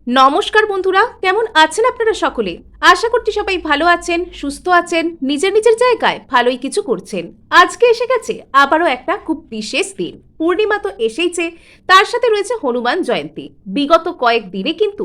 নমস্কার বন্ধুরা, কেমন আছেন আপনারা সকলে? আশা করছি সবাই ভালো আছেন, সুস্থ আছেন, নিজের নিজের জায়গায় ভালোই কিছু করছেন। আজকে এসে গেছে আবারও একটা খুব বিশেষ দিন। পূর্ণিমা তো এসেইছে, তার সাথে রয়েছে হনুমান জয়ন্তী। বিগত কয়েক দিনে কিন্তু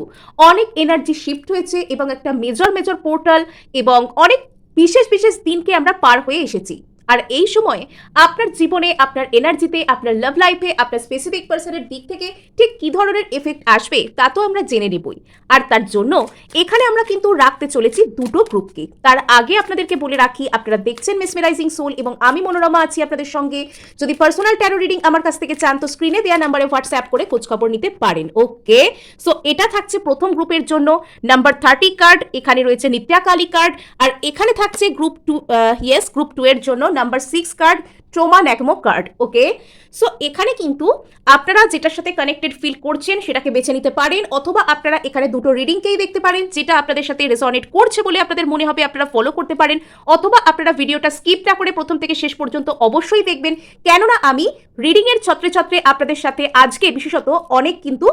অনেক এনার্জি শিফট হয়েছে এবং একটা মেজর মেজর পোর্টাল এবং অনেক বিশেষ বিশেষ দিনকে আমরা পার হয়ে এসেছি। আর এই সময়ে আপনার জীবনে, আপনার এনার্জিতে, আপনার লাভ লাইফে, আপনার স্পেসিফিক পার্সনের দিক থেকে ঠিক কি ধরনের এফেক্ট আসবে তা তো আমরা জেনে নেবই। আর তার জন্য এখানে আমরা কিন্তু রাখতে চলেছি দুটো গ্রুপকে। তার আগে আপনাদেরকে বলে রাখি, আপনারা দেখছেন মেসমেরাইজিং সোল এবং আমি মনোরমা আছি আপনাদের সঙ্গে। যদি পার্সোনাল ট্যারো রিডিং আমার কাছ থেকে চান তো স্ক্রিনে দেওয়া নাম্বারে হোয়াটসঅ্যাপ করে খোঁজখবর নিতে পারেন। ওকে, সো এটা থাকছে প্রথম গ্রুপের জন্য নাম্বার 30 কার্ড। এখানে রয়েছে নিত্যা কালী কার্ড। আর এখানে থাকছে গ্রুপ 2, গ্রুপ 2 এর জন্য নাম্বার 6 কার্ড, ট্রোমা ন্যাগমো কার্ড। ওকে, সো এখানে কিন্তু আপনারা যেটার সাথে কানেক্টেড ফিল করছেন সেটাকে বেছে নিতে পারেন, অথবা আপনারা এখানে দুটো রিডিংকেই দেখতে পারেন, যেটা আপনাদের সাথে রেজনেট করছে বলে আপনাদের মনে হবে আপনারা ফলো করতে পারেন, অথবা আপনারা ভিডিওটা স্কিপ না করে প্রথম থেকে শেষ পর্যন্ত অবশ্যই দেখবেন, কেননা আমি রিডিং এর ছত্রে ছত্রে আপনাদের সাথে আজকে বিশেষত অনেক কিন্তু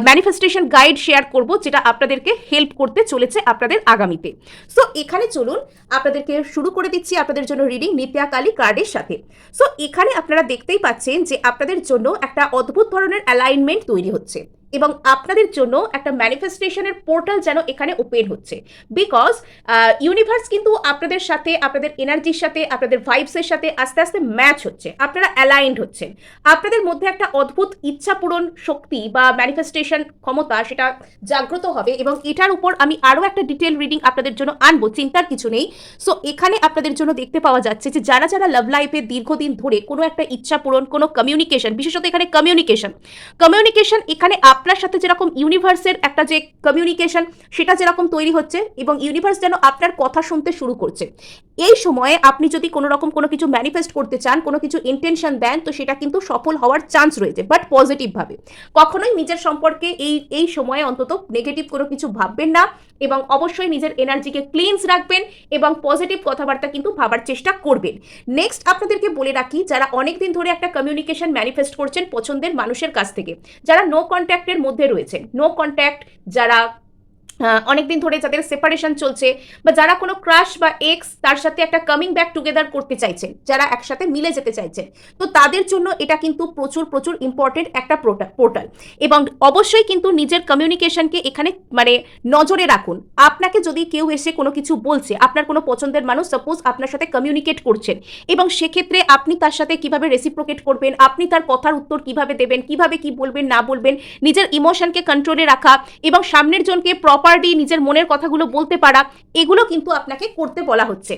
ম্যানিফেস্টেশন গাইড শেয়ার করব, যেটা আপনাদেরকে হেল্প করতে চলেছে আপনাদের আগামীতে। সো এখানে চলুন আপনাদেরকে শুরু করে দিচ্ছি আপনাদের জন্য রিডিং নিত্যা কালী কার্ডের সাথে। সো এখানে আপনারা দেখতেই পাচ্ছেন যে আপনাদের জন্য একটা অদ্ভুত ধরনের অ্যালাইনমেন্ট তৈরি হচ্ছে এবং আপনাদের জন্য একটা ম্যানিফেস্টেশনের পোর্টাল যেন এখানে ওপেন হচ্ছে। বিকজ ইউনিভার্স কিন্তু আপনাদের সাথে, আপনাদের এনার্জির সাথে, আপনাদের ভাইবসের সাথে আস্তে আস্তে ম্যাচ হচ্ছে, আপনারা অ্যালাইন্ড হচ্ছেন। আপনাদের মধ্যে একটা অদ্ভুত ইচ্ছা পূরণ শক্তি বা ম্যানিফেস্টেশন ক্ষমতা সেটা জাগ্রত হবে এবং এটার উপর আমি আরও একটা ডিটেল রিডিং আপনাদের জন্য আনবো, চিন্তার কিছু নেই। সো এখানে আপনাদের জন্য দেখতে পাওয়া যাচ্ছে যে যারা যারা লাভ লাইফে দীর্ঘদিন ধরে কোনো একটা ইচ্ছা পূরণ, কোনো কমিউনিকেশন, বিশেষত এখানে কমিউনিকেশন এখানে আপনার সাথে যেরকম ইউনিভার্সের একটা যে কমিউনিকেশন সেটা যেরকম তৈরি হচ্ছে এবং ইউনিভার্স যেন আপনার কথা শুনতে শুরু করছে। এই সময়ে আপনি যদি কোনো রকম কোনো কিছু ম্যানিফেস্ট করতে চান, কোনো কিছু ইন্টেনশন দেন, তো সেটা কিন্তু সফল হওয়ার চান্স রয়েছে, বাট পজিটিভভাবে। কখনোই নিজের সম্পর্কে এই সময়ে অন্তত নেগেটিভ কোনো কিছু ভাববেন না এবং অবশ্যই নিজের এনার্জিকে ক্লিনস রাখবেন এবং পজিটিভ কথাবার্তা কিন্তু ভাবার চেষ্টা করবেন। নেক্সট আপনাদেরকে বলে রাখি, যারা অনেকদিন ধরে একটা কমিউনিকেশন ম্যানিফেস্ট করছেন পছন্দের মানুষের কাছ থেকে, যারা নো কন্ট্যাক্টের মধ্যে রয়েছেন, নো কন্ট্যাক্ট, যারা অনেকদিন ধরে যাদের সেপারেশন চলছে, বা যারা কোনো ক্রাশ বা এক্স তার সাথে একটা কামিং ব্যাক টুগেদার করতে চাইছেন, যারা একসাথে মিলে যেতে চাইছেন, তো তাদের জন্য এটা কিন্তু প্রচুর প্রচুর ইম্পর্টেন্ট একটা পোর্টাল। এবং অবশ্যই কিন্তু নিজের কমিউনিকেশনকে এখানে মানে নজরে রাখুন। আপনাকে যদি কেউ এসে কোনো কিছু বলছে, আপনার কোনো পছন্দের মানুষ সাপোজ আপনার সাথে কমিউনিকেট করছেন, এবং সেক্ষেত্রে আপনি তার সাথে কিভাবে রেসিপ্রোকেট করবেন, আপনি তার কথার উত্তর কিভাবে দেবেন, কিভাবে কি বলবেন না বলবেন, নিজের ইমোশনকে কন্ট্রোলে রাখা এবং সামনের জনকে প্রপারলি নিজের মনের কথাগুলো বলতে পারা, এগুলো কিন্তু আপনাকে করতে বলা হচ্ছে।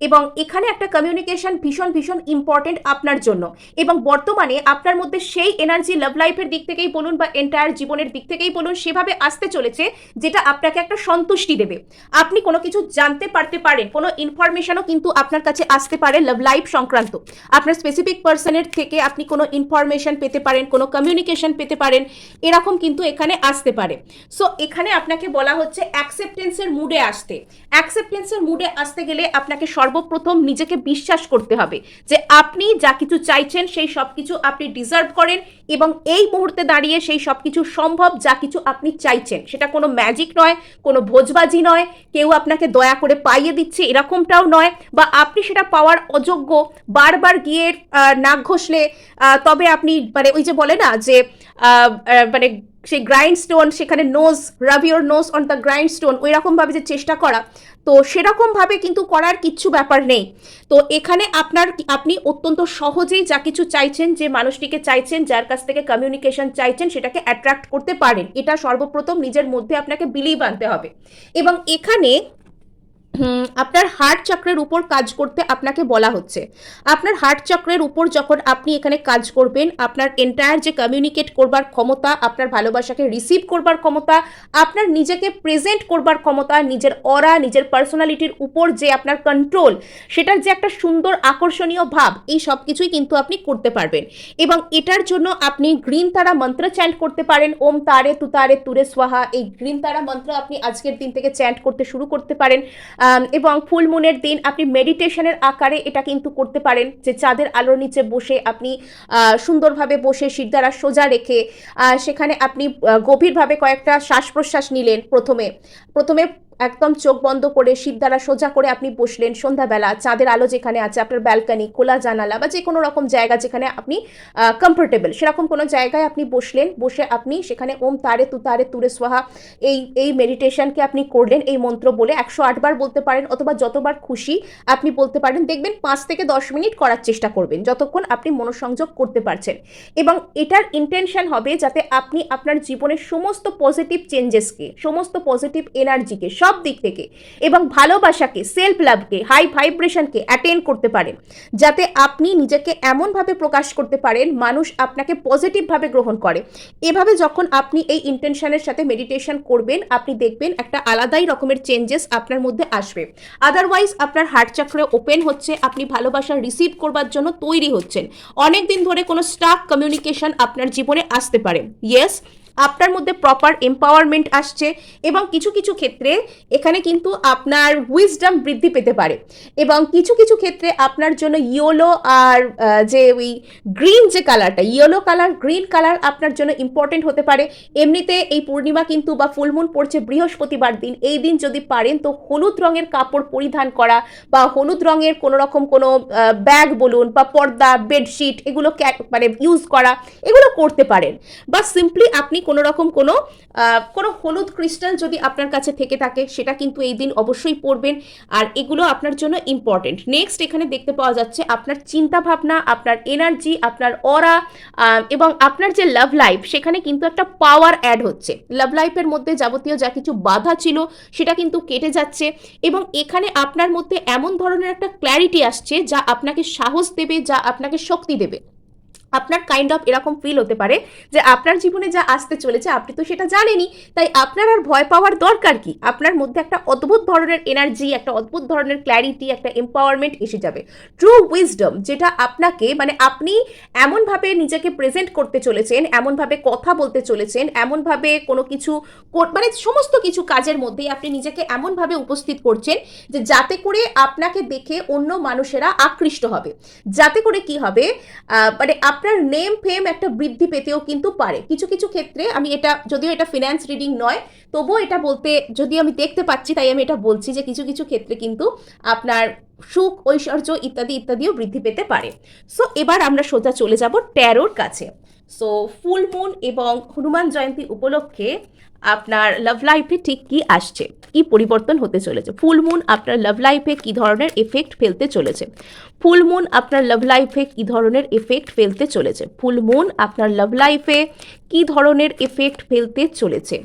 এবং এখানে একটা কমিউনিকেশন ভীষণ ভীষণ ইম্পর্টেন্ট আপনার জন্য। এবং বর্তমানে আপনার মধ্যে সেই এনার্জি লাভ লাইফের দিক থেকেই বলুন বা এন্টায়ার জীবনের দিক থেকেই বলুন, সেভাবে আসতে চলেছে যেটা আপনাকে একটা সন্তুষ্টি দেবে। আপনি কোনো কিছু জানতে পারতে পারেন, কোনো ইনফরমেশনও কিন্তু আপনার কাছে আসতে পারে লাভ লাইফ সংক্রান্ত। আপনার স্পেসিফিক পার্সনের থেকে আপনি কোনো ইনফরমেশন পেতে পারেন, কোনো কমিউনিকেশন পেতে পারেন, এরকম কিন্তু এখানে আসতে পারে। সো এখানে আপনাকে বলা হচ্ছে অ্যাকসেপ্টেন্সের মুডে আসতে। অ্যাকসেপ্টেন্সের মুডে আসতে গেলে আপনাকে সর্বপ্রথম নিজেকে বিশ্বাস করতে হবে যে আপনি যা কিছু চাইছেন সেই সব কিছু আপনি ডিজার্ভ করেন এবং এই মুহূর্তে দাঁড়িয়ে সেই সব কিছু সম্ভব, যা কিছু আপনি চাইছেন। সেটা কোনো ম্যাজিক নয়, কোনো ভোজবাজি নয়, কেউ আপনাকে দয়া করে পাইয়ে দিচ্ছে এরকমটাও নয়, বা আপনি সেটা পাওয়ার অযোগ্য, বারবার গিয়ে নাক ঘষলে তবে আপনি মানে ওই যে বলে না যে মানে সেই গ্রাইন্ড স্টোন, সেখানে nose, rub your nose on the grindstone, ওই রকমভাবে যে চেষ্টা করা, তো সেরকমভাবে কিন্তু করার কিচ্ছু ব্যাপার নেই। তো এখানে আপনি অত্যন্ত সহজেই যা কিছু চাইছেন, যে মানুষটিকে চাইছেন, যার কাছ থেকে কমিউনিকেশন চাইছেন, সেটাকে অ্যাট্রাক্ট করতে পারেন। এটা সর্বপ্রথম নিজের মধ্যে আপনাকে বিলিভ আনতে হবে। এবং এখানে আপনার হার্ট চক্রের উপর কাজ করতে আপনাকে বলা হচ্ছে। আপনার হার্ট চক্রের উপর যখন আপনি এখানে কাজ করবেন, আপনার এন্টায়ার যে কমিউনিকেট করবার ক্ষমতা, আপনার ভালোবাসাকে রিসিভ করবার ক্ষমতা, আপনার নিজেকে প্রেজেন্ট করবার ক্ষমতা, নিজের অরা, নিজের পার্সোনালিটির উপর যে আপনার কন্ট্রোল, সেটার যে একটা সুন্দর আকর্ষণীয় ভাব, এই সব কিছুই কিন্তু আপনি করতে পারবেন। এবং এটার জন্য আপনি গ্রিন তারা মন্ত্র চ্যান্ট করতে পারেন। ওম তারে তুতারে তুরে সোহা, এই গ্রিন তারা মন্ত্র আপনি আজকের দিন থেকে চ্যান্ট করতে শুরু করতে পারেন। এবং ফুল মুনের দিন আপনি মেডিটেশনের আকারে এটা কিন্তু করতে পারেন, যে চাঁদের আলোর নিচে বসে আপনি সুন্দরভাবে বসে শিরদাঁড়া সোজা রেখে সেখানে আপনি গভীরভাবে কয়েকটা শ্বাস প্রশ্বাস নিলেন। প্রথমে প্রথমে একদম চোখ বন্ধ করে শিরদাঁড়া সোজা করে আপনি বসলেন সন্ধ্যাবেলা, চাঁদের আলো যেখানে আছে, আপনার ব্যালকনি, খোলা জানালা বা যে কোনো রকম জায়গা যেখানে আপনি কমফোর্টেবল, সেরকম কোনো জায়গায় আপনি বসলেন। বসে আপনি সেখানে ওম তারে তুতারে তুরে সোহা এই মেডিটেশনকে আপনি করলেন, এই মন্ত্র বলে 108 বার বলতে পারেন অথবা যতবার খুশি আপনি বলতে পারেন। দেখবেন 5 থেকে 10 মিনিট করার চেষ্টা করবেন, যতক্ষণ আপনি মনোসংযোগ করতে পারছেন। এবং এটার ইন্টেনশন হবে যাতে আপনি আপনার জীবনের সমস্ত পজিটিভ চেঞ্জেসকে, সমস্ত পজিটিভ এনার্জিকে সব দিক থেকে এবং ভালোবাসাকে, সেলফ লাভকে, হাই ভাইব্রেশনকে অ্যাটেন্ড করতে পারেন, যাতে আপনি নিজেকে এমনভাবে প্রকাশ করতে পারেন মানুষ আপনাকে পজিটিভভাবে গ্রহণ করে। এভাবে যখন আপনি এই ইন্টেনশনের সাথে মেডিটেশন করবেন, আপনি দেখবেন একটা আলাদাই রকমের চেঞ্জেস আপনার মধ্যে আসবে। আদারওয়াইজ আপনার হার্ট চক্র ওপেন হচ্ছে, আপনি ভালোবাসা রিসিভ করবার জন্য তৈরি হচ্ছেন। অনেক দিন ধরে কোনো স্টাক কমিউনিকেশন আপনার জীবনে আসতে পারে। ইয়েস, আপনার মধ্যে প্রপার এম্পাওয়ারমেন্ট আসছে এবং কিছু কিছু ক্ষেত্রে এখানে কিন্তু আপনার উইজডম বৃদ্ধি পেতে পারে। এবং কিছু কিছু ক্ষেত্রে আপনার জন্য ইয়েলো আর যে ওই গ্রিন যে কালারটা, ইয়েলো কালার, গ্রিন কালার আপনার জন্য ইম্পর্টেন্ট হতে পারে। এমনিতে এই পূর্ণিমা কিন্তু বা ফুলমুন পড়ছে বৃহস্পতিবার দিন, এই দিন যদি পারেন তো হলুদ রঙের কাপড় পরিধান করা বা হলুদ রঙের কোনো রকম কোনো ব্যাগ বলুন বা পর্দা, বেডশিট, এগুলো মানে ইউজ করা, এগুলো করতে পারেন। বা সিম্পলি আপনি কোনো রকম কোনো হলুদ ক্রিস্টাল যদি আপনার কাছে থেকে থাকে সেটা কিন্তু এই দিন অবশ্যই পড়বেন, আর এগুলো আপনার জন্য ইম্পর্টেন্ট। নেক্সট এখানে দেখতে পাওয়া যাচ্ছে আপনার চিন্তা ভাবনা, আপনার এনার্জি, আপনার অরা এবং আপনার যে লাভ লাইফ, সেখানে কিন্তু একটা পাওয়ার অ্যাড হচ্ছে। লাভ লাইফের মধ্যে যাবতীয় যা কিছু বাধা ছিল সেটা কিন্তু কেটে যাচ্ছে এবং এখানে আপনার মধ্যে এমন ধরনের একটা ক্ল্যারিটি আসছে যা আপনাকে সাহস দেবে, যা আপনাকে শক্তি দেবে। আপনার কাইন্ড অফ এরকম ফিল হতে পারে যে আপনার জীবনে যা আসতে চলেছে আপনি তো সেটা জানেনই, তাই আপনার আর ভয় পাওয়ার দরকার কি। আপনার মধ্যে একটা অদ্ভুত ধরনের এনার্জি, একটা অদ্ভুত ধরনের ক্ল্যারিটি, একটা এম্পাওয়ারমেন্ট এসে যাবে। ট্রু উইজডম, যেটা আপনাকে মানে আপনি এমনভাবে নিজেকে প্রেজেন্ট করতে চলেছেন, এমনভাবে কথা বলতে চলেছেন, এমনভাবে কোনো কিছু মানে সমস্ত কিছু কাজের মধ্যেই আপনি নিজেকে এমনভাবে উপস্থিত করছেন যে যাতে করে আপনাকে দেখে অন্য মানুষেরা আকৃষ্ট হবে, যাতে করে কি হবে মানে আপনার নেম ফেম একটা বৃদ্ধি পেতেও কিন্তু পারে। কিছু কিছু ক্ষেত্রে আমি এটা, যদিও এটা ফিন্যান্স রিডিং নয়, তবুও এটা বলতে যদি আমি দেখতে পাচ্ছি তাই আমি এটা বলছি যে কিছু কিছু ক্ষেত্রে কিন্তু আপনার সুখ, ঐশ্বর্য ইত্যাদি ইত্যাদিও বৃদ্ধি পেতে পারে। সো এবার আমরা সোজা চলে যাব ট্যারোর কাছে। সো ফুল মুন এবং হনুমান জয়ন্তী উপলক্ষে আপনার লাভ লাইফে ঠিক কি আসছে, কি পরিবর্তন হতে চলেছে, ফুল মুন আপনার লাভ লাইফে কি ধরনের এফেক্ট ফেলতে চলেছে, ফুল মুন আপনার লাভ লাইফে কি ধরনের এফেক্ট ফেলতে চলেছে, ফুল মুন আপনার লাভ লাইফে কি ধরনের এফেক্ট ফেলতে চলেছে।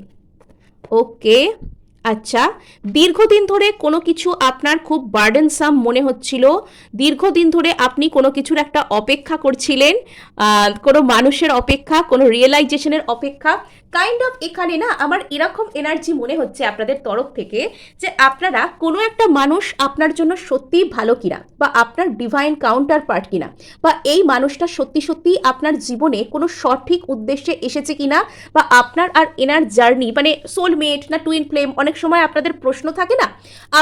ওকে, আচ্ছা, দীর্ঘদিন ধরে কোনো কিছু আপনার খুব বার্ডেনসাম মনে হচ্ছিল, দীর্ঘদিন ধরে আপনি কোনো কিছুর একটা অপেক্ষা করছিলেন, কোনো মানুষের অপেক্ষা, কোনো রিয়েলাইজেশনের অপেক্ষা, কাইন্ড অফ এখানে না আমার এরকম এনার্জি মনে হচ্ছে আপনাদের তরফ থেকে যে আপনারা কোনো একটা মানুষ আপনার জন্য সত্যিই ভালো কিনা, বা আপনার ডিভাইন কাউন্টার পার্ট কিনা, বা এই মানুষটা সত্যি সত্যি আপনার জীবনে কোনো সঠিক উদ্দেশ্যে এসেছে কিনা, বা আপনার আর এনার জার্নি মানে সোলমেট না টুইন ফ্লেম, অনেক সময় আপনাদের প্রশ্ন থাকে না,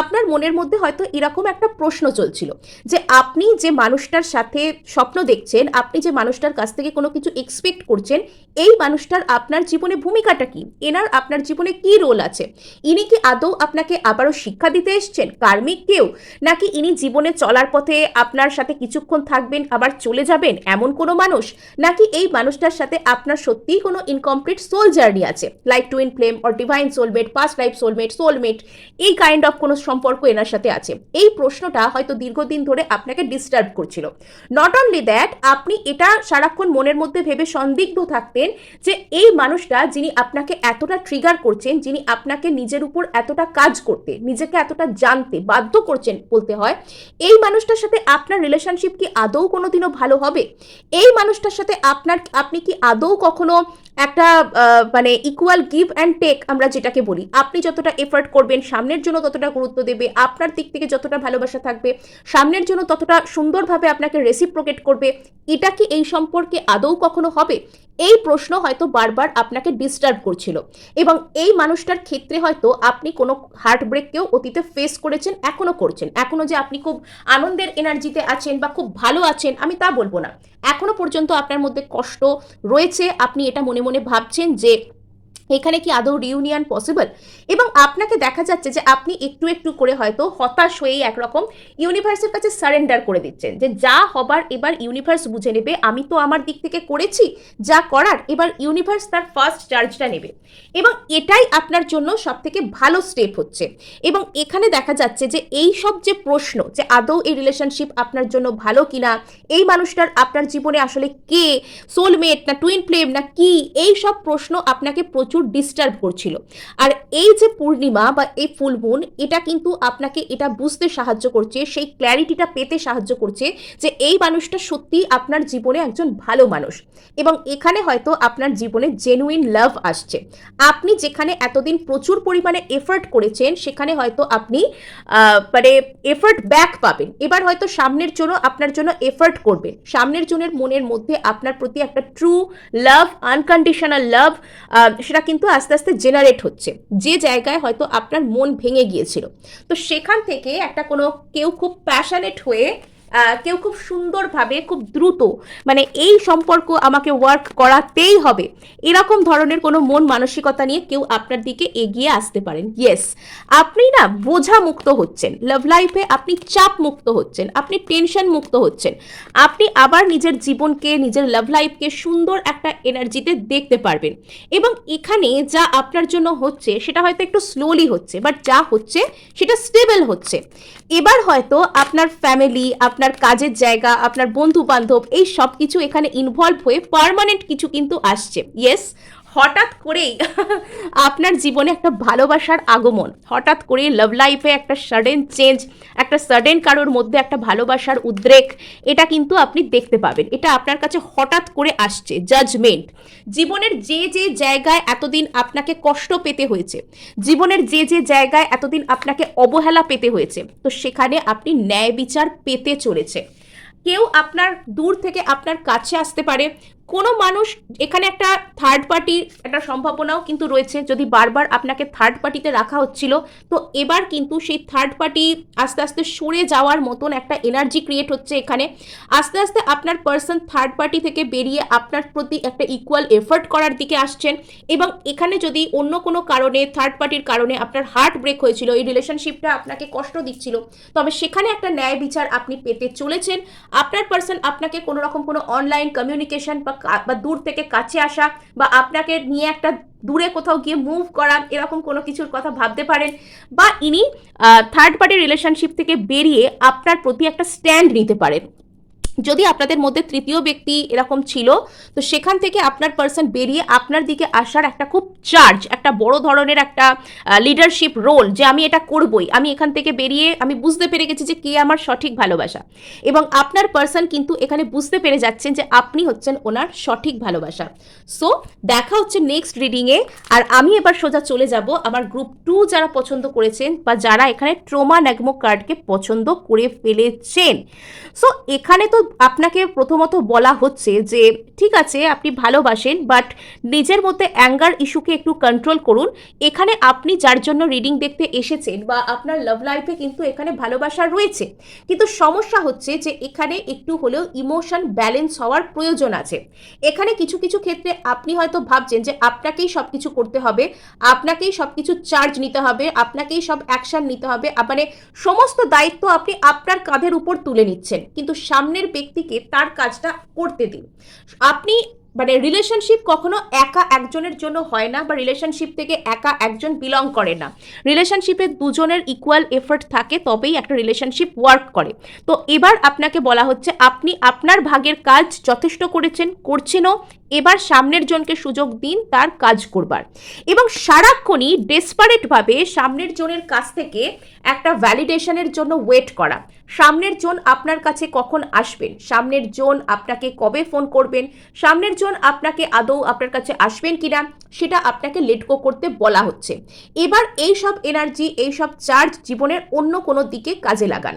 আপনার মনের মধ্যে হয়তো এরকম একটা প্রশ্ন চলছিল যে আপনি যে মানুষটার সাথে স্বপ্ন দেখছেন, আপনি যে মানুষটার কাছ থেকে কোনো কিছু এক্সপেক্ট করছেন, এই মানুষটার আপনার জীবনে ভূমিকাটা কি, এনার আপনার জীবনে কি রোল আছে, ইনি কি আদৌ আপনাকে আবারও শিক্ষা দিতে এসছেন, কার্মিক কেউ, নাকি ইনি জীবনে চলার পথে আপনার সাথে কিছুক্ষণ থাকবেন আবার চলে যাবেন এমন কোনো মানুষ, নাকি এই মানুষটার সাথে আপনার সত্যিই কোনো ইনকমপ্লিট সোল জার্নি আছে, like twin flame or divine soulmate, past life soulmate, এই কাইন্ড অফ কোনো সম্পর্ক এনার সাথে আছে। এই প্রশ্নটা হয়তো দীর্ঘদিন ধরে আপনাকে ডিস্টার্ব করছিল। নট অনলি দ্যাট, আপনি এটা সারাক্ষণ মনের মধ্যে ভেবে সন্দিগ্ধ থাকতেন যে এই মানুষটা যিনি আপনাকে এতটা ট্রিগার করছেন, যিনি আপনাকে নিজের উপর এতটা কাজ করতে, নিজেকে এতটা জানতে বাধ্য করছেন বলতে হয়, এই মানুষটার সাথে আপনার রিলেশনশিপ কি আদৌ কোনোদিনও ভালো হবে, এই মানুষটার সাথে আপনি কি আদৌ কখনো একটা মানে ইকুয়াল গিভ অ্যান্ড টেক আমরা যেটাকে বলি, আপনি যতটা এফোর্ট করবেন, সামনের জন্য ততটা গুরুত্ব দেবে, আপনার দিক থেকে যতটা ভালোবাসা থাকবে সামনের জন্য ততটা সুন্দরভাবে আপনাকে রেসিপ্রোকেট করবে, এটা কি এই সম্পর্কে আদৌ কখনো হবে? এই প্রশ্ন হয়তো বারবার আপনাকে ডিস্টার্ব করছিল এবং এই মানুষটার ক্ষেত্রে হয়তো আপনি কোনো হার্ট ব্রেককেও অতীতে ফেস করেছেন, এখনো করছেন। এখনো যে আপনি খুব আনন্দের এনার্জিতে আছেন বা খুব ভালো আছেন আমি তা বলবো না, এখনো পর্যন্ত আপনার মধ্যে কষ্ট রয়েছে, আপনি এটা মনে মনে ভাবছেন যে এখানে কি আদৌ রিউনিয়ন পসিবল। এবং আপনাকে দেখা যাচ্ছে যে আপনি একটু একটু করে হয়তো হতাশ হয়েই একরকম ইউনিভার্সের কাছে সারেন্ডার করে দিচ্ছেন যে যা হবার এবার ইউনিভার্স বুঝে নেবে, আমি তো আমার দিক থেকে করেছি যা করার, এবার ইউনিভার্স তার ফার্স্ট চার্জটা নেবে। এবং এটাই আপনার জন্য সব থেকে ভালো স্টেপ হচ্ছে। এবং এখানে দেখা যাচ্ছে যে এই সব যে প্রশ্ন যে আদৌ এই রিলেশনশিপ আপনার জন্য ভালো কিনা, এই মানুষটার আপনার জীবনে আসলে কে, সোলমেট না টুইন ফ্লেম না কি, এই সব প্রশ্ন আপনাকে প্রচুর ডিস্টার্ব করছিল। আর এই যে পূর্ণিমা বা এই ফুল মুন, এটা কিন্তু আপনাকে এটা বুঝতে সাহায্য করছে, সেই ক্ল্যারিটিটা পেতে সাহায্য করছে যে এই মানুষটা সত্যি আপনার জীবনে একজন ভালো মানুষ এবং এখানে হয়তো আপনার জীবনে জেনুইন লাভ আসছে। আপনি যেখানে এতদিন প্রচুর পরিমাণে এফোর্ট করেছেন সেখানে হয়তো আপনি মানে এফোর্ট ব্যাক পাবেন। এবার হয়তো সামনের জন্য আপনার জন্য এফোর্ট করবেন, সামনের জনের মনের মধ্যে আপনার প্রতি একটা ট্রু লাভ, আনকন্ডিশনাল লাভ, সেটা কিন্তু আস্তে আস্তে জেনারেট হচ্ছে, যে জায়গায় হয়তো আপনার মন ভেঙে গিয়েছিল। তো সেখান থেকে একটা কোনো কেউ খুব প্যাশনেট হয়ে কেউ খুব সুন্দরভাবে খুব দ্রুত মানে এই সম্পর্ক আমাকে ওয়ার্ক করাতেই হবে এরকম ধরনের কোনো মন মানসিকতা নিয়ে কেউ আপনার দিকে এগিয়ে আসতে পারেন। ইয়েস, আপনি না বোঝা মুক্ত হচ্ছেন লাভ লাইফে, আপনি চাপ মুক্ত হচ্ছেন, আপনি টেনশন মুক্ত হচ্ছেন, আপনি আবার নিজের জীবনকে, নিজের লাভ লাইফকে সুন্দর একটা এনার্জিতে দেখতে পারবেন। এবং এখানে যা আপনার জন্য হচ্ছে সেটা হয়তো একটু স্লোলি হচ্ছে, বাট যা হচ্ছে সেটা স্টেবল হচ্ছে। এবার হয়তো আপনার ফ্যামিলি, আপনার কাজের জায়গা, আপনার বন্ধু বান্ধব এই সব কিছু এখানে ইনভলভ হয়ে পার্মানেন্ট কিছু কিন্তু আসছে। ইয়েস, হঠাৎ করেই আপনার জীবনে একটা ভালোবাসার আগমন, হঠাৎ করে লাভ লাইফে একটা সাডেন চেঞ্জ, একটা সাডেন কারোর মধ্যে একটা ভালোবাসার উদ্রেক, এটা কিন্তু আপনি দেখতে পাবেন। এটা আপনার কাছে হঠাৎ করে আসছে। জাজমেন্ট, জীবনের যে যে জায়গায় এতদিন আপনাকে কষ্ট পেতে হয়েছে, জীবনের যে যে জায়গায় এতদিন আপনাকে অবহেলা পেতে হয়েছে, তো সেখানে আপনি ন্যায় বিচার পেতে চলেছে। কেউ আপনার দূর থেকে আপনার কাছে আসতে পারে, কোনো মানুষ, এখানে একটা থার্ড পার্টির একটা সম্ভাবনাও কিন্তু রয়েছে। যদি বারবার আপনাকে থার্ড পার্টিতে রাখা হচ্ছিল, তো এবার কিন্তু সেই থার্ড পার্টি আস্তে আস্তে সরে যাওয়ার মতন একটা এনার্জি ক্রিয়েট হচ্ছে এখানে। আস্তে আস্তে আপনার পার্সন থার্ড পার্টি থেকে বেরিয়ে আপনার প্রতি একটা ইকুয়াল এফোর্ট করার দিকে আসছেন। এবং এখানে যদি অন্য কোনো কারণে, থার্ড পার্টির কারণে আপনার হার্ট ব্রেক হয়েছিল, এই রিলেশনশিপটা আপনাকে কষ্ট দিচ্ছিল, তবে সেখানে একটা ন্যায় বিচার আপনি পেতে চলেছেন। আপনার পার্সন আপনাকে কোনো রকম কোনো অনলাইন কমিউনিকেশন বা দূর থেকে কাছে আসা বা আপনাকে নিয়ে একটা দূরে কোথাও গিয়ে মুভ করা, এরকম কোনো কিছুর কথা ভাবতে পারেন। বা ইনি থার্ড পার্টি রিলেশনশিপ থেকে বেরিয়ে আপনার প্রতি একটা স্ট্যান্ড নিতে পারেন। যদি আপনাদের মধ্যে তৃতীয় ব্যক্তি এরকম ছিল, তো সেখান থেকে আপনার পার্সন বেরিয়ে আপনার দিকে আসার একটা খুব চার্জ, একটা বড় ধরনের একটা লিডারশিপ রোল, যে আমি এটা করবই, আমি এখান থেকে বেরিয়ে আমি বুঝতে পেরে গেছি যে কে আমার সঠিক ভালোবাসা। এবং আপনার পার্সন কিন্তু এখানে বুঝতে পেরে যাচ্ছেন যে আপনি হচ্ছেন ওনার সঠিক ভালোবাসা। সো দেখা হচ্ছে নেক্সট রিডিংয়ে। আর আমি এবার সোজা চলে যাব আমার গ্রুপ 2 যারা পছন্দ করেছেন বা যারা এখানে ট্রমা ন্যাগমো কার্ডকে পছন্দ করে ফেলেছেন। সো এখানে তো আপনাকে প্রথমত বলা হচ্ছে যে ঠিক আছে আপনি ভালোবাসেন, বাট নিজের মধ্যে অ্যাঙ্গার ইস্যুকে একটু কন্ট্রোল করুন। এখানে আপনি যার জন্য রিডিং দেখতে এসেছেন বা আপনার লাভ লাইফে কিন্তু এখানে ভালোবাসা রয়েছে, কিন্তু সমস্যা হচ্ছে যে এখানে একটু হলেও ইমোশন ব্যালেন্স হওয়ার প্রয়োজন আছে। এখানে কিছু কিছু ক্ষেত্রে আপনি হয়তো ভাবছেন যে আপনাকেই সব কিছু করতে হবে, আপনাকেই সব কিছু চার্জ নিতে হবে, আপনাকেই সব অ্যাকশন নিতে হবে, মানে সমস্ত দায়িত্ব আপনি আপনার কাঁধের উপর তুলে নিচ্ছেন, কিন্তু সামনের ব্যক্তিকে তার কাজটা করতে দিন। আপনি মানে রিলেশনশিপ কখনো একা একজনের জন্য হয় না, বা রিলেশনশিপ থেকে একা একজন বিলং করে না। রিলেশনশিপে দুজনের ইকুয়াল এফোর্ট থাকে, তবেই একটা রিলেশনশিপ ওয়ার্ক করে। তো এবার আপনাকে বলা হচ্ছে আপনি আপনার ভাগের কাজ যথেষ্ট করেছেন, করছেনও, এবার সামনের জনকে সুযোগ দিন তার কাজ করবার, এবং সারাক্ষণই ডেসপারেটভাবে সামনের জনের কাছ থেকে একটা ভ্যালিডেশনের জন্য ওয়েট করা। সামনের জন আপনার কাছে কখন আসবেন, সামনের জন আপনাকে কবে ফোন করবেন, সামনের জন আপনাকে আদৌ আপনার কাছে আসবেন কিনা, সেটা আপনাকে লেট গো করতে বলা হচ্ছে। এবার এই সব এনার্জি, এই সব চার্জ জীবনের অন্য কোনো দিকে কাজে লাগান।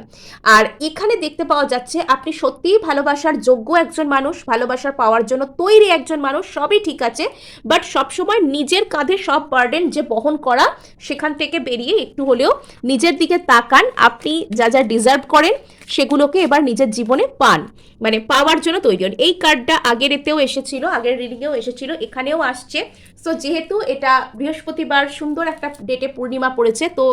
আর এখানে দেখতে পাওয়া যাচ্ছে আপনি সত্যিই ভালোবাসার যোগ্য একজন মানুষ, ভালোবাসার পাওয়ার জন্য তৈরি একজন মানুষ, সবই ঠিক আছে, বাট সবসময় নিজের কাঁধে সব বার্ডেন যে বহন করা, সেখান থেকে বেরিয়ে একটু হলেও নিজের দিকে তাকান। আপনি যা যা ডিজার্ভ করেন সেগুলোকে এবার নিজের জীবনে পান, মানে পাওয়ার জন্য তৈরি হন। এই কার্ডটা আগের এতেও এসেছিল, আগের রিডিংয়েও এসেছিল, এখানেও আসছে। সো যেহেতু এটা বৃহস্পতিবার সুন্দর একটা ডেটে পূর্ণিমা পড়েছে, তো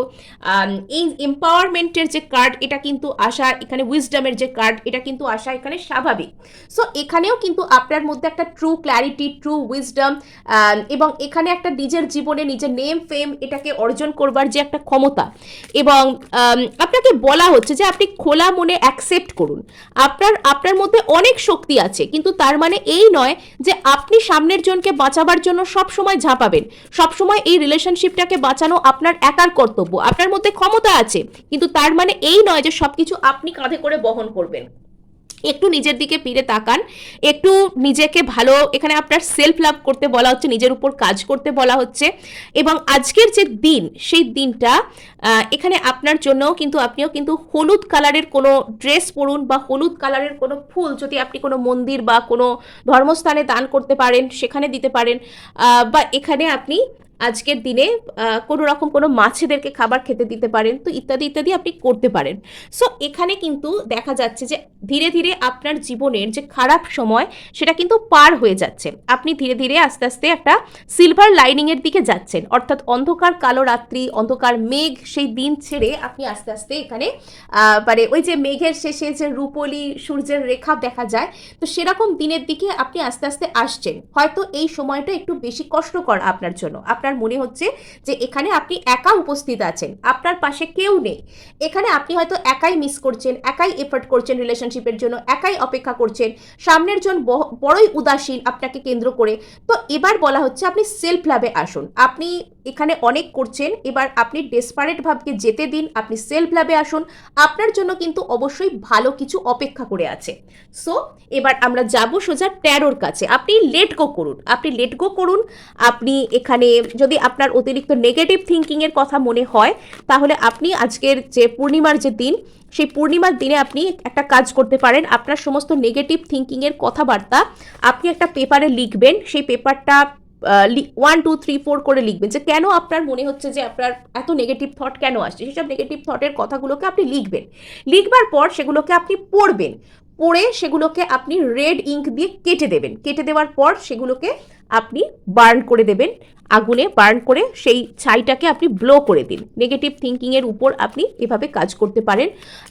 এই এম্পাওয়ারমেন্টের যে কার্ড এটা কিন্তু আসা, এখানে উইজডমের যে কার্ড এটা কিন্তু আসা এখানে স্বাভাবিক। সো এখানেও কিন্তু আপনার মধ্যে একটা ট্রু ক্ল্যারিটি, ট্রু উইজডম, এবং এখানে একটা নিজের জীবনে নিজের নেম ফেম এটাকে অর্জন করবার যে একটা ক্ষমতা, এবং আপনাকে বলা হচ্ছে যে আপনি খোলা মনে অ্যাকসেপ্ট করুন। আপনার মধ্যে অনেক শক্তি আছে, কিন্তু তার মানে এই নয় যে আপনি সামনের জনকে বাঁচাবার জন্য সব সময় ঝাঁপাবেন, সব সময় এই রিলেশনশিপটাকে বাঁচানো আপনার একার কর্তব্য। আপনার মধ্যে ক্ষমতা আছে, কিন্তু তার মানে এই নয় যে সবকিছু আপনি কাঁধে করে বহন করবেন। একটু নিজের দিকে ফিরে তাকান, একটু নিজেকে ভালো, এখানে আপনার সেলফ লাভ করতে বলা হচ্ছে, নিজের উপর কাজ করতে বলা হচ্ছে। এবং আজকের যে দিন, সেই দিনটা এখানে আপনার জন্যও কিন্তু আপনিও কিন্তু হলুদ কালারের কোনো ড্রেস পরুন, বা হলুদ কালারের কোনো ফুল যদি আপনি কোনো মন্দির বা কোনো ধর্মস্থানে দান করতে পারেন সেখানে দিতে পারেন, বা এখানে আপনি আজকের দিনে কোনো রকম কোনো মাছেদেরকে খাবার খেতে দিতে পারেন, তো ইত্যাদি ইত্যাদি আপনি করতে পারেন। সো এখানে কিন্তু দেখা যাচ্ছে যে ধীরে ধীরে আপনার জীবনের যে খারাপ সময় সেটা কিন্তু পার হয়ে যাচ্ছে, আপনি ধীরে ধীরে আস্তে আস্তে একটা সিলভার লাইনিংয়ের দিকে যাচ্ছেন, অর্থাৎ অন্ধকার কালো রাত্রি, অন্ধকার মেঘ, সেই দিন ছেড়ে আপনি আস্তে আস্তে এখানে মানে ওই যে মেঘের শেষে যে রূপলি সূর্যের রেখা দেখা যায়, তো সেরকম দিনের দিকে আপনি আস্তে আস্তে আসছেন। হয়তো এই সময়টা একটু বেশি কষ্টকর আপনার জন্য, আপনার মনে হচ্ছে যে এখানে আপনি একা উপস্থিত আছেন, আপনার পাশে কেউ নেই, এখানে আপনি হয়তো একাই মিস করছেন, একাই এফোর্ট করছেন রিলেশনশিপের জন্য, একাই অপেক্ষা করছেন, সামনের জন বড়ই উদাসীন আপনাকে কেন্দ্র করে। তো এবার বলা হচ্ছে আপনি সেলফ লাভে আসুন, আপনি এখানে অনেক করছেন, এবার আপনি ডেসপারেট ভাবকে যেতে দিন, আপনি সেলফ লাভে আসুন, আপনার জন্য কিন্তু অবশ্যই ভালো কিছু অপেক্ষা করে আছে। সো এবার আমরা যাব সোজা ট্যারোর কাছে। আপনি লেট গো করুন, আপনি লেট গো করুন। আপনি এখানে যদি আপনার অতিরিক্ত নেগেটিভ থিঙ্কিংয়ের কথা মনে হয়, তাহলে আপনি আজকের যে পূর্ণিমার যে দিন, সেই পূর্ণিমার দিনে আপনি একটা কাজ করতে পারেন, আপনার সমস্ত নেগেটিভ থিঙ্কিংয়ের কথাবার্তা আপনি একটা পেপারে লিখবেন। সেই পেপারটা 1 2 3 4 করে লিখবেন, যে কেন আপনার মনে হচ্ছে যে আপনার এত নেগেটিভ থট কেন আসছে, সেসব নেগেটিভ থটের কথাগুলোকে আপনি লিখবেন। লিখবার পর সেগুলোকে আপনি পড়বেন, পড়ে সেগুলোকে আপনি রেড ইঙ্ক দিয়ে কেটে দেবেন, কেটে দেওয়ার পর সেগুলোকে আপনি বার্ন করে দেবেন, আগুনে বার্ন করে সেই ছাইটাকে আপনি ব্লো করে দিন। নেগেটিভ থিঙ্কিংয়ের উপর আপনি এভাবে কাজ করতে পারেন।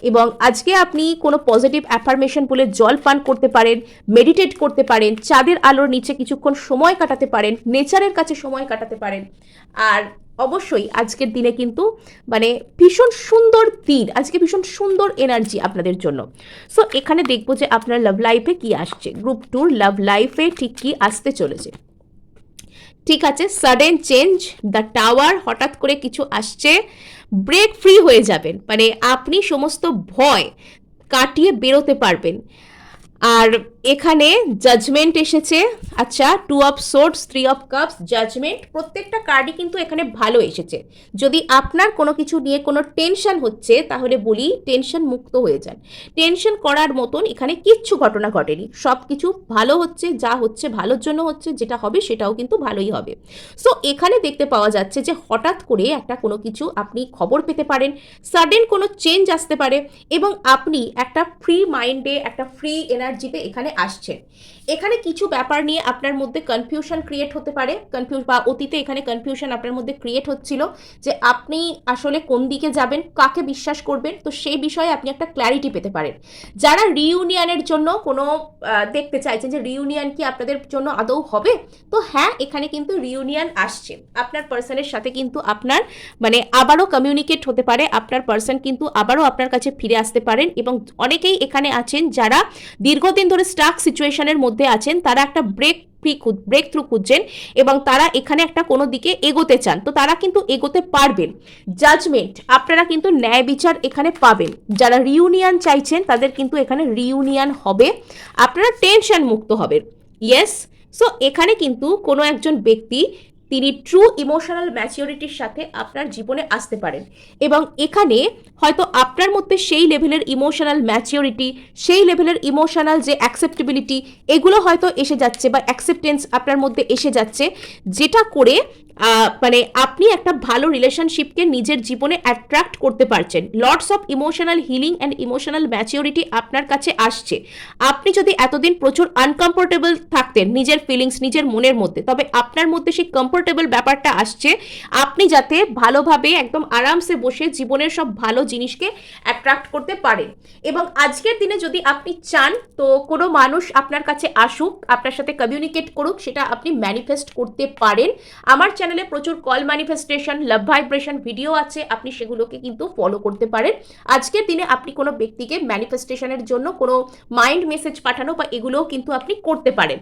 এবং আজকে আপনি কোনো পজিটিভ অ্যাফার্মেশন বলে জল পান করতে পারেন, মেডিটেট করতে পারেন, চাঁদের আলোর নিচে কিছুক্ষণ সময় কাটাতে পারেন, নেচারের কাছে সময় কাটাতে পারেন। আর অবশ্যই আজকের দিনে কিন্তু মানে ভীষণ সুন্দর দিন, আজকে ভীষণ সুন্দর এনার্জি আপনাদের জন্য। সো এখানে দেখবো যে আপনার লাভ লাইফে কি আসছে, গ্রুপ 2 লাভ লাইফে ঠিক কি আসতে চলেছে। ঠিক আছে, সাডেন চেঞ্জ, দ্য টাওয়ার, হঠাৎ করে কিছু আসছে, ব্রেক ফ্রি হয়ে যাবেন, মানে আপনি সমস্ত ভয় কাটিয়ে বেরোতে পারবেন। আর এখানে জাজমেন্ট এসেছে, আচ্ছা 2 of swords, 3 of cups, judgement, প্রত্যেকটা কার্ডই কিন্তু এখানে ভালো এসেছে। যদি আপনার কোনো কিছু নিয়ে কোনো টেনশন হচ্ছে, তাহলে বলি টেনশন মুক্ত হয়ে যান। টেনশন করার মতন এখানে কিচ্ছু ঘটনা ঘটেনি, সব কিছু ভালো হচ্ছে, যা হচ্ছে ভালোর জন্য হচ্ছে, যেটা হবে সেটাও কিন্তু ভালোই হবে। সো এখানে দেখতে পাওয়া যাচ্ছে যে হঠাৎ করে একটা কোনো কিছু আপনি খবর পেতে পারেন, সাডেন কোনো চেঞ্জ আসতে পারে, এবং আপনি একটা ফ্রি মাইন্ডে, একটা ফ্রি এনার্জিতে এখানে আসছেন। এখানে কিছু ব্যাপার নিয়ে আপনার মধ্যে কনফিউশন ক্রিয়েট হতে পারে, বা অতীতে এখানে কনফিউশন আপনার মধ্যে ক্রিয়েট হচ্ছিল যে আপনি আসলে কোন দিকে যাবেন, কাকে বিশ্বাস করবেন, তো সেই বিষয়ে আপনি একটা ক্ল্যারিটি পেতে পারেন। যারা রিইউনিয়নের জন্য কোনো দেখতে চাইছেন যে রিইউনিয়ন কি আপনাদের জন্য আদৌ হবে, তো হ্যাঁ, এখানে কিন্তু রিইউনিয়ন আসছে, আপনার পার্সনের সাথে কিন্তু আপনার মানে আবারও কমিউনিকেট হতে পারে, আপনার পার্সন কিন্তু আবারও আপনার কাছে ফিরে আসতে পারেন। এবং অনেকেই এখানে আছেন যারা দীর্ঘদিন ধরে স্টাক সিচুয়েশনের মধ্যে আছেন, তারা একটা ব্রেক থ্রু খুঁজছেন এবং তারা এখানে একটা কোনো দিকে এগোতে চান, তো তারা কিন্তু এগোতে পারবেন। জাজমেন্ট, আপনারা কিন্তু ন্যায় বিচার এখানে পাবেন। যারা রিউনিয়ন চাইছেন তাদের কিন্তু এখানে রিউনিয়ন হবে, আপনারা টেনশন মুক্ত হবেন। ইয়েস, সো এখানে কিন্তু কোনো একজন ব্যক্তি তিনি ট্রু ইমোশনাল ম্যাচিওরিটির সাথে আপনার জীবনে আসতে পারেন এবং এখানে হয়তো আপনার মধ্যে সেই লেভেলের ইমোশনাল ম্যাচিওরিটি, সেই লেভেলের ইমোশনাল যে অ্যাকসেপ্টেবিলিটি, এগুলো হয়তো এসে যাচ্ছে বা অ্যাকসেপ্টেন্স আপনার মধ্যে এসে যাচ্ছে, যেটা করে মানে আপনি একটা ভালো রিলেশনশিপকে নিজের জীবনে অ্যাট্রাক্ট করতে পারছেন। Lots of emotional healing and emotional maturity আপনার কাছে আসছে। আপনি যদি এতদিন প্রচুর আনকমফোর্টেবল থাকতেন নিজের ফিলিংস, নিজের মনের মধ্যে, তবে আপনার মধ্যে সেই কমফোর্টেবল ব্যাপারটা আসছে, আপনি যাতে ভালোভাবে একদম আরামসে বসে জীবনের সব ভালো জিনিসকে অ্যাট্রাক্ট করতে পারেন। এবং আজকের দিনে যদি আপনি চান তো কোনো মানুষ আপনার কাছে আসুক, আপনার সাথে কমিউনিকেট করুক, সেটা আপনি ম্যানিফেস্ট করতে পারেন। আমার চ্যানেলে প্রচুর কল ম্যানিফেস্টেশন, লাভ ভাইব্রেশন ভিডিও আছে, আপনি সেগুলোকে কিন্তু ফলো করতে পারেন। আজকের দিনে আপনি কোনো ব্যক্তিকে ম্যানিফেস্টেশনের জন্য কোনো মাইন্ড মেসেজ পাঠানো বা এগুলোও কিন্তু আপনি করতে পারেন।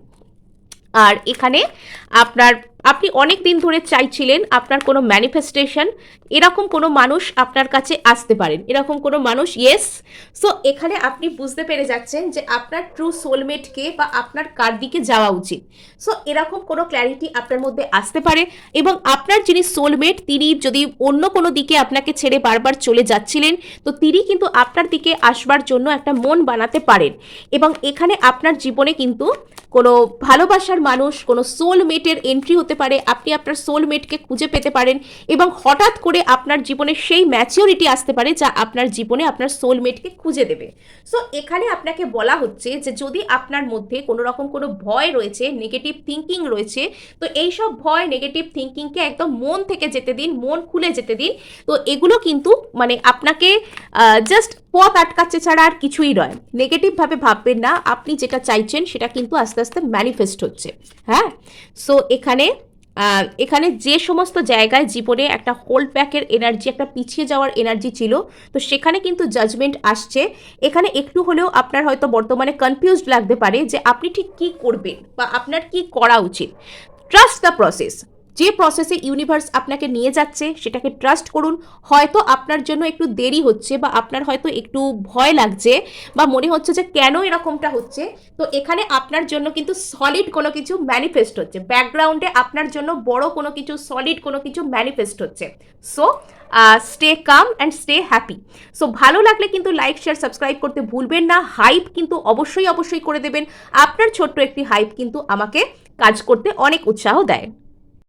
আর এখানে আপনি অনেক দিন ধরে চাইছিলেন আপনার কোনো ম্যানিফেস্টেশন, এরকম কোনো মানুষ আপনার কাছে আসতে পারেন, এরকম কোনো মানুষ। ইয়েস, সো এখানে আপনি বুঝতে পেরে যাচ্ছেন যে আপনার ট্রু সোলমেটকে বা আপনার কার দিকে যাওয়া উচিত। সো এরকম কোনো ক্ল্যারিটি আপনার মধ্যে আসতে পারে এবং আপনার যিনি সোলমেট তিনি যদি অন্য কোনো দিকে আপনাকে ছেড়ে বারবার চলে যাচ্ছিলেন, তো তিনি কিন্তু আপনার দিকে আসবার জন্য একটা মন বানাতে পারেন এবং এখানে আপনার জীবনে কিন্তু কোনো ভালোবাসার মানুষ, কোনো সোলমেটের এন্ট্রি হতে পারে, আপনি আপনার সোলমেটকে খুঁজে পেতে পারেন এবং হঠাৎ করে আপনার জীবনে সেই ম্যাচিওরিটি আসতে পারে যা আপনার জীবনে আপনার সোলমেটকে খুঁজে দেবে। সো এখানে আপনাকে বলা হচ্ছে যে যদি আপনার মধ্যে কোনো রকম কোনো ভয় রয়েছে, নেগেটিভ থিঙ্কিং রয়েছে, তো এই সব ভয়, নেগেটিভ থিঙ্কিংকে একদম মন থেকে যেতে দিন, মন খুলে যেতে দিন। তো এগুলো কিন্তু মানে আপনাকে জাস্ট পথ আটকাচ্ছে ছাড়া আর কিছুই নয়। নেগেটিভভাবে ভাববেন না, আপনি যেটা চাইছেন সেটা কিন্তু আস্তে আস্তে ম্যানিফেস্ট হচ্ছে। হ্যাঁ, সো এখানে যে সমস্ত জায়গায় জীবনে একটা হোল্ড ব্যাকের এনার্জি, একটা পিছিয়ে যাওয়ার এনার্জি ছিল, তো সেখানে কিন্তু জাজমেন্ট আসছে। এখানে একটু হলেও আপনার হয়তো বর্তমানে কনফিউজড লাগতে পারে যে আপনি ঠিক কী করবেন বা আপনার কি করা উচিত। ট্রাস্ট দ্য প্রসেস, যে প্রসেসে ইউনিভার্স আপনাকে নিয়ে যাচ্ছে সেটাকে ট্রাস্ট করুন। হয়তো আপনার জন্য একটু দেরি হচ্ছে বা আপনার হয়তো একটু ভয় লাগছে বা মনে হচ্ছে যে কেন এরকমটা হচ্ছে, তো এখানে আপনার জন্য কিন্তু সলিড কোনো কিছু ম্যানিফেস্ট হচ্ছে, ব্যাকগ্রাউন্ডে আপনার জন্য বড় কোনো কিছু, সলিড কোনো কিছু ম্যানিফেস্ট হচ্ছে। So stay calm and stay happy. So ভালো লাগলে কিন্তু লাইক, শেয়ার, সাবস্ক্রাইব করতে ভুলবেন না। হাইপ কিন্তু অবশ্যই করে দেবেন, আপনার ছোট্ট একটি হাইপ কিন্তু আমাকে কাজ করতে অনেক উৎসাহ দেয়।